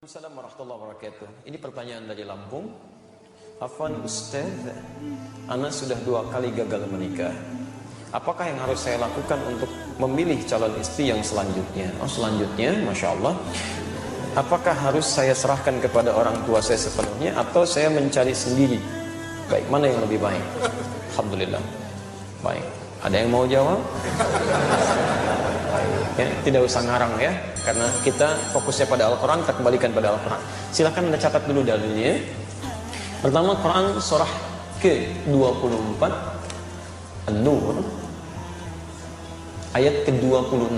Assalamualaikum warahmatullahi wabarakatuh. Ini pertanyaan dari Lampung. Afwan Ustaz, Ana sudah 2 kali gagal menikah. Apakah yang harus saya lakukan untuk memilih calon istri yang selanjutnya? Selanjutnya, Masya Allah. Apakah harus saya serahkan kepada orang tua saya sepenuhnya atau saya mencari sendiri? Baik, mana yang lebih baik? Alhamdulillah. Baik. Ada yang mau jawab? Ya, tidak usah ngarang ya, karena kita fokusnya pada Al-Quran, kita kembalikan pada Al-Quran. Silahkan Anda catat dulu dalilnya. Pertama, Quran surah ke-24 An-Nur ayat ke-26.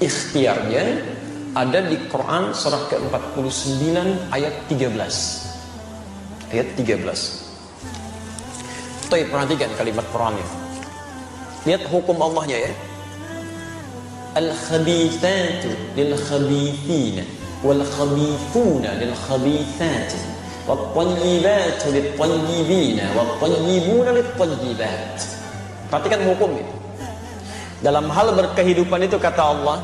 Ikhtiarnya ada di Quran surah ke-49 ayat 13. Ayat 13. Tuh, perhatikan kalimat Qurannya. Lihat hukum Allahnya ya. Al-khabithatu lil-khabithina wal-khabithuna lil-khabithati wat-tayyibatu lit-tayyibina wat-tayyibuna lit-tayyibat. Perhatikan hukum itu. Dalam hal berkehidupan itu kata Allah,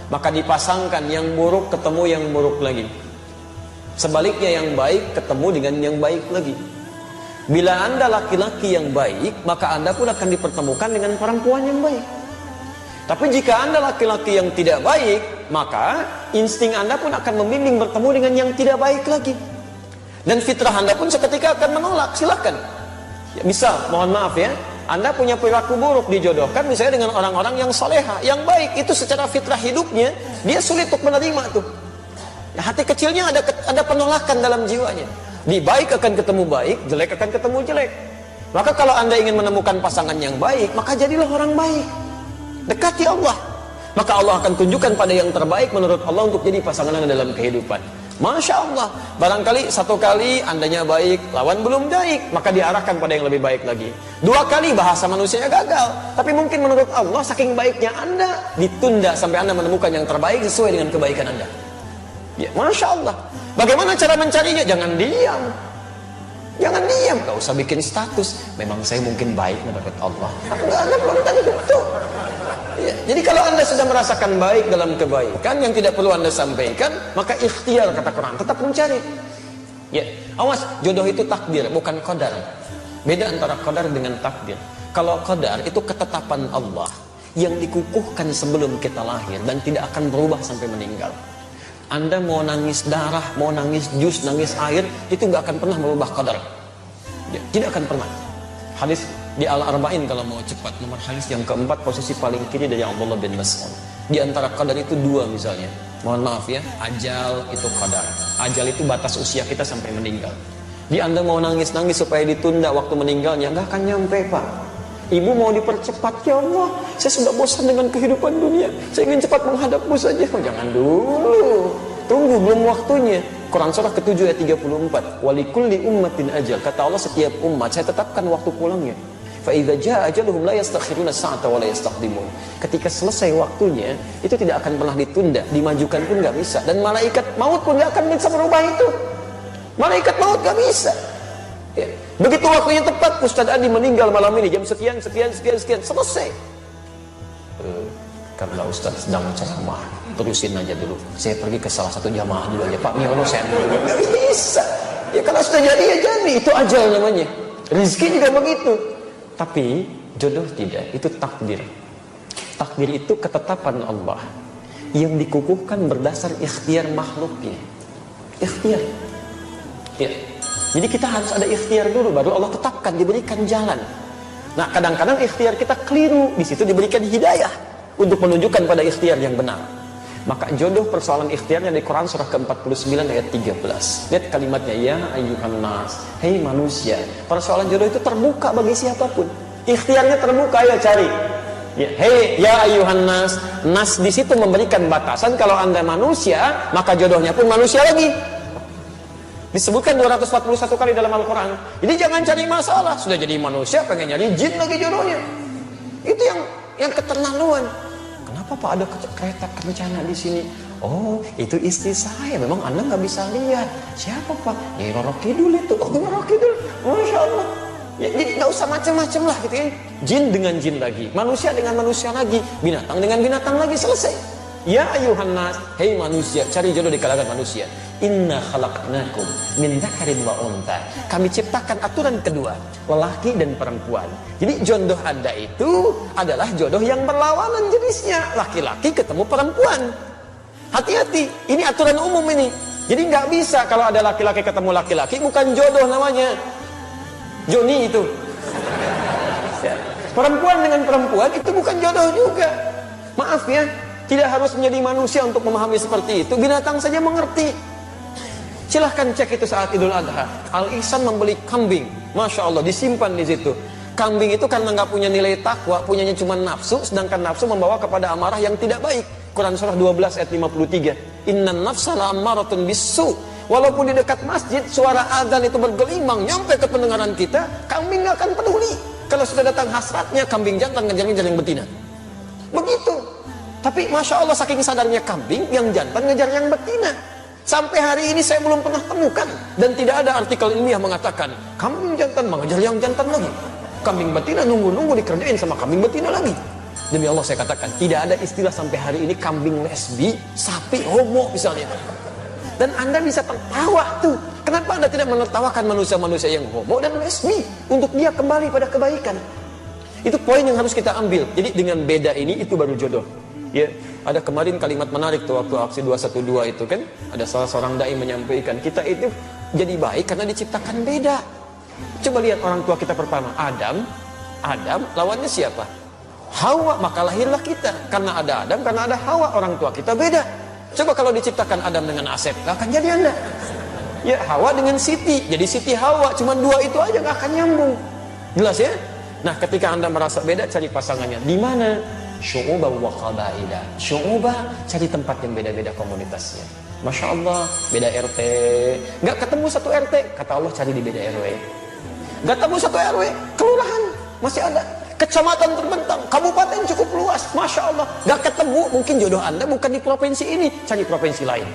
maka dipasangkan yang buruk ketemu yang buruk lagi. Sebaliknya yang baik ketemu dengan yang baik lagi. Bila Anda laki-laki yang baik, maka Anda pun akan dipertemukan dengan perempuan yang baik. Tapi jika Anda laki-laki yang tidak baik, maka insting Anda pun akan membimbing bertemu dengan yang tidak baik lagi. Dan fitrah Anda pun seketika akan menolak. Silakan. Ya, misal, mohon maaf ya, Anda punya perilaku buruk dijodohkan misalnya dengan orang-orang yang soleha, yang baik, itu secara fitrah hidupnya dia sulit untuk menerima tuh. Ya, hati kecilnya ada penolakan dalam jiwanya. Di baik akan ketemu baik, jelek akan ketemu jelek. Maka kalau Anda ingin menemukan pasangan yang baik, maka jadilah orang baik. Dekati Allah. Maka Allah akan tunjukkan pada yang terbaik menurut Allah untuk jadi pasangan Anda dalam kehidupan. Masya Allah. Barangkali 1 kali Andanya baik, lawan belum baik, maka diarahkan pada yang lebih baik lagi. 2 kali bahasa manusianya gagal, tapi mungkin menurut Allah saking baiknya Anda, ditunda sampai Anda menemukan yang terbaik sesuai dengan kebaikan Anda. Ya, Masya Allah. Bagaimana cara mencarinya? Jangan diam. Jangan diam. Gak usah bikin status. Memang saya mungkin baik menurut Allah. Anda belum tentu. Ya, jadi kalau Anda sudah merasakan baik dalam kebaikan yang tidak perlu Anda sampaikan, maka ikhtiar kata Quran. Tetap mencari. Ya, awas, jodoh itu takdir, bukan qadar. Beda antara qadar dengan takdir. Kalau qadar itu ketetapan Allah yang dikukuhkan sebelum kita lahir dan tidak akan berubah sampai meninggal. Anda mau nangis darah, mau nangis jus, nangis air, itu nggak akan pernah merubah qadar. Ya, tidak akan pernah. Hadis di Al-Arba'in kalau mau cepat, nomor hadis yang keempat, posisi paling kiri dari Abdullah bin Mas'ud. Di antara qadar itu 2 misalnya. Mohon maaf ya, ajal itu qadar. Ajal itu batas usia kita sampai meninggal. Di Anda mau nangis-nangis supaya ditunda waktu meninggalnya, nggak akan nyampe Pak. Ibu mau dipercepat, ya Allah, saya sudah bosan dengan kehidupan dunia, saya ingin cepat menghadapmu saja. Jangan dulu, tunggu, belum waktunya. Quran surah ke-7 ayat 34. Walikulli ummatin ajal. Kata Allah, setiap umat saya tetapkan waktu pulangnya. Fa idza jaa ajaluhum la yastakhiruna sa'ata wa la yastaqdimun. Ketika selesai waktunya, itu tidak akan pernah ditunda, dimajukan pun nggak bisa, dan malaikat maut pun nggak akan bisa merubah itu. Malaikat maut nggak bisa. Ya. Begitu waktunya tepat, Ustaz Adi meninggal malam ini jam sekian, selesai. Karena Ustaz sedang ceramah, terusin aja dulu. Saya pergi ke salah satu jamaah dulu aja. Pak, Allah saya nggak bisa. Ya kalau sudah jadi ya jadi, itu ajal namanya. Rezeki juga begitu. Tapi jodoh tidak, itu takdir. Takdir itu ketetapan Allah yang dikukuhkan berdasar ikhtiar makhluknya. Ikhtiar. Ya. Jadi kita harus ada ikhtiar dulu, baru Allah tetapkan, diberikan jalan. Nah, kadang-kadang ikhtiar kita keliru, di situ diberikan hidayah untuk menunjukkan pada ikhtiar yang benar. Maka jodoh persoalan ikhtiarnya di Quran surah ke-49 ayat 13. Lihat kalimatnya, ya ayyuhan nas, hei manusia. Persoalan jodoh itu terbuka bagi siapapun. Ikhtiarnya terbuka, ayo cari. Ya, hei ya ayyuhan nas. Nas di situ memberikan batasan, kalau Anda manusia, maka jodohnya pun manusia lagi. Disebutkan 241 kali dalam Al-Quran. Jadi jangan cari masalah, sudah jadi manusia pengen nyari jin lagi jodohnya. Itu yang keterlaluan. Kenapa Pak ada kereta kencana di sini? Oh, itu istri saya. Memang Anda nggak bisa lihat. Siapa Pak? Nyai Roro Kidul itu. Oh, Roro Kidul. Masya Allah. Ya, jadi nggak usah macam-macam lah gitu ya. Jin dengan jin lagi, manusia dengan manusia lagi, binatang dengan binatang lagi, selesai. Ya ayuhan nas, hei manusia, cari jodoh di kalangan manusia. Inna khalaqnakum min dzakarin wa untha. Kami ciptakan aturan kedua, lelaki dan perempuan. Jadi jodoh Anda itu adalah jodoh yang berlawanan jenisnya, laki-laki ketemu perempuan. Hati-hati, ini aturan umum ini. Jadi nggak bisa kalau ada laki-laki ketemu laki-laki, bukan jodoh namanya. Joni itu. Perempuan dengan perempuan itu bukan jodoh juga. Maaf ya, tidak harus menjadi manusia untuk memahami seperti itu. Binatang saja mengerti. Silahkan cek itu saat Idul Adha. Al-Ihsan membeli kambing, Masya Allah, disimpan di situ. Kambing itu karena nggak punya nilai takwa, punyanya cuma nafsu, sedangkan nafsu membawa kepada amarah yang tidak baik. Quran surah 12 ayat 53. Innan nafsa la'ammaratun bisu. Walaupun di dekat masjid suara azan itu bergelimang nyampe ke pendengaran kita, kambing nggak akan peduli. Kalau sudah datang hasratnya, kambing jantan ngejar-ngejar yang betina. Begitu. Tapi Masya Allah saking sadarnya kambing, yang jantan ngejar yang betina. Sampai hari ini saya belum pernah temukan. Dan tidak ada artikel ilmiah mengatakan kambing jantan mengejar yang jantan lagi. Kambing betina nunggu-nunggu dikerjain sama kambing betina lagi. Demi Allah saya katakan, tidak ada istilah sampai hari ini kambing lesbi, sapi homo misalnya. Dan Anda bisa tertawa tuh. Kenapa Anda tidak menertawakan manusia-manusia yang homo dan lesbi untuk dia kembali pada kebaikan? Itu poin yang harus kita ambil. Jadi dengan beda ini itu baru jodoh. Ya, ada kemarin kalimat menarik tuh waktu aksi 212 itu kan, ada salah seorang dai menyampaikan, kita itu jadi baik karena diciptakan beda. Coba lihat orang tua kita pertama, Adam lawannya siapa? Hawa, maka lahirlah kita. Karena ada Adam, karena ada Hawa, orang tua kita beda. Coba kalau diciptakan Adam dengan Asep, gak akan jadi Anda. Ya, Hawa dengan Siti, jadi Siti Hawa, cuma dua itu aja gak akan nyambung. Jelas ya? Nah, ketika Anda merasa beda, cari pasangannya. Di mana? Syu'ubah wa qabaila. Syu'ubah, cari tempat yang beda-beda komunitasnya. Masya Allah, beda RT. Gak ketemu satu RT, kata Allah cari di beda RW. Gak ketemu satu RW, kelurahan, masih ada. Kecamatan terbentang, kabupaten cukup luas, Masya Allah. Gak ketemu, mungkin jodoh Anda bukan di provinsi ini, cari provinsi lain.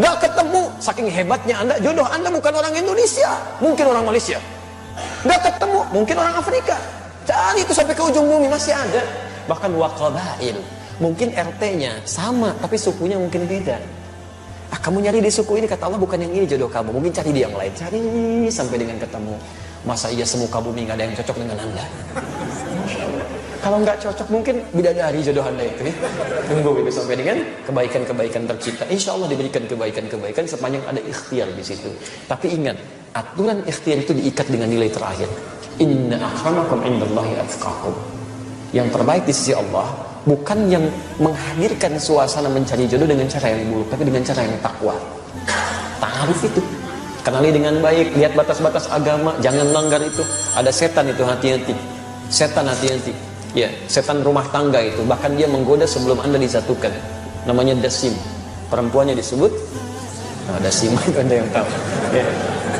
Gak ketemu, saking hebatnya Anda, jodoh Anda bukan orang Indonesia, mungkin orang Malaysia. Gak ketemu, mungkin orang Afrika. Cari itu sampai ke ujung bumi, masih ada. Bahkan waqabail, mungkin RT-nya sama, tapi sukunya mungkin beda. Kamu nyari di suku ini, kata Allah bukan yang ini jodoh kamu, mungkin cari di yang lain. Cari sampai dengan ketemu. Masa iya semuka bumi gak ada yang cocok dengan Anda? Kalau nggak cocok mungkin bidadari jodoh Anda itu ya. Tunggu itu sampai dengan kebaikan-kebaikan tercipta. Insya Allah diberikan kebaikan-kebaikan sepanjang ada ikhtiar di situ. Tapi ingat, aturan ikhtiar itu diikat dengan nilai terakhir. Inna akramakum indallahi atqakum. Yang terbaik di sisi Allah bukan yang menghadirkan suasana mencari jodoh dengan cara yang buruk, tapi dengan cara yang takwa. Ta'aruf itu. Kenali dengan baik, lihat batas-batas agama, jangan langgar itu. Ada setan itu, hati-hati. Setan hati-hati. Ya, setan rumah tangga itu, bahkan dia menggoda sebelum Anda disatukan. Namanya dasim. Perempuannya disebut dasim, itu Anda yang tahu. Ya.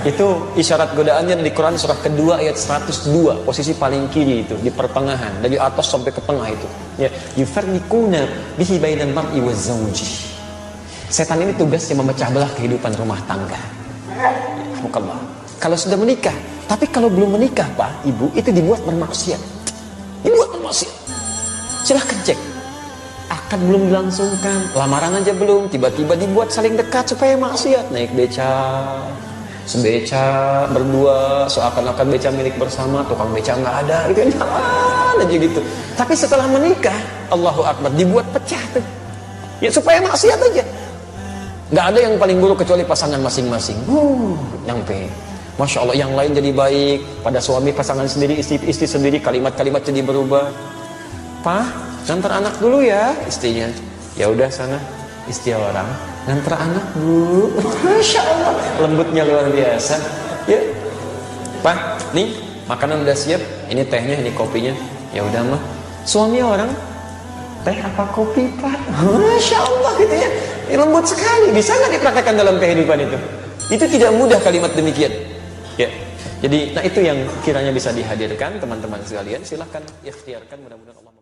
Itu isyarat godaannya di Quran surah kedua ayat 102, posisi paling kiri itu, di pertengahan, dari atas sampai ke tengah itu. Ya, yufarriquna bihi bainal mar'i waz zawji. Setan ini tugasnya memecah belah kehidupan rumah tangga. Alhamdulillah. Kalau sudah menikah, tapi kalau belum menikah, Pak, Ibu, itu dibuat bermaksiat. Dibuat bermaksiat. Silahkan cek. Akan belum dilangsungkan, lamaran aja belum, tiba-tiba dibuat saling dekat supaya maksiat. Naik beca, sebeca, berdua, seakan-akan beca milik bersama, tukang beca nggak ada, gitu kan, aja gitu. Tapi setelah menikah, Allahu Akbar, dibuat pecah tuh. Ya supaya maksiat aja. Nggak ada yang paling buruk kecuali pasangan masing-masing. Nyampe. Masya Allah, yang lain jadi baik. Pada suami pasangan sendiri, istri sendiri, kalimat-kalimat jadi berubah. Pak, ngantar anak dulu ya, istrinya. Ya udah sana, istri orang. Ngantar anak dulu. Masya Allah, lembutnya luar biasa. Ya, Pak, nih makanan udah siap. Ini tehnya, ini kopinya. Ya udah mah. Suami orang, teh apa kopi Pak? Masya Allah gitu ya. Lembut sekali. Bisa nggak dipraktekkan dalam kehidupan itu? Itu tidak mudah kalimat demikian. Ya, jadi, nah itu yang kiranya bisa dihadirkan teman-teman sekalian. Silahkan ikhtiarkan, mudah-mudahan Allah